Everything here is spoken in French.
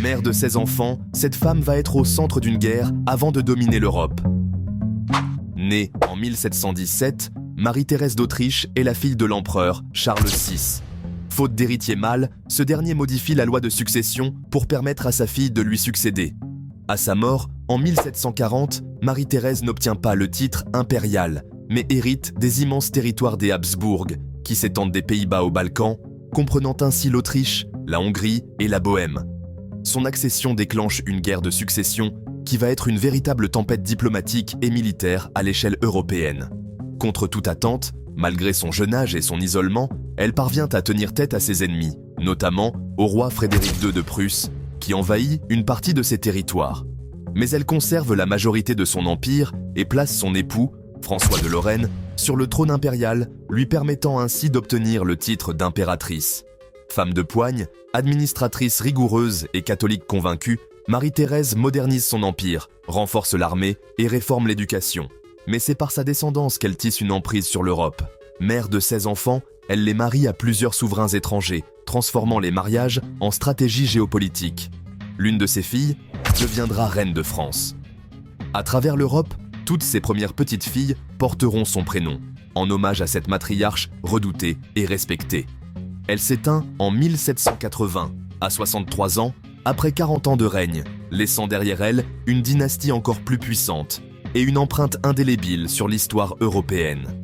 Mère de 16 enfants, cette femme va être au centre d'une guerre avant de dominer l'Europe. Née en 1717, Marie-Thérèse d'Autriche est la fille de l'empereur Charles VI. Faute d'héritier mâle, ce dernier modifie la loi de succession pour permettre à sa fille de lui succéder. À sa mort, en 1740, Marie-Thérèse n'obtient pas le titre impérial, mais hérite des immenses territoires des Habsbourg, qui s'étendent des Pays-Bas aux Balkans, comprenant ainsi l'Autriche, la Hongrie et la Bohême. Son accession déclenche une guerre de succession qui va être une véritable tempête diplomatique et militaire à l'échelle européenne. Contre toute attente, malgré son jeune âge et son isolement, elle parvient à tenir tête à ses ennemis, notamment au roi Frédéric II de Prusse, qui envahit une partie de ses territoires. Mais elle conserve la majorité de son empire et place son époux, François de Lorraine, sur le trône impérial, lui permettant ainsi d'obtenir le titre d'impératrice. Femme de poigne, administratrice rigoureuse et catholique convaincue, Marie-Thérèse modernise son empire, renforce l'armée et réforme l'éducation. Mais c'est par sa descendance qu'elle tisse une emprise sur l'Europe. Mère de 16 enfants, elle les marie à plusieurs souverains étrangers, transformant les mariages en stratégie géopolitique. L'une de ses filles deviendra reine de France. À travers l'Europe, toutes ses premières petites filles porteront son prénom, en hommage à cette matriarche redoutée et respectée. Elle s'éteint en 1780, à 63 ans, après 40 ans de règne, laissant derrière elle une dynastie encore plus puissante et une empreinte indélébile sur l'histoire européenne.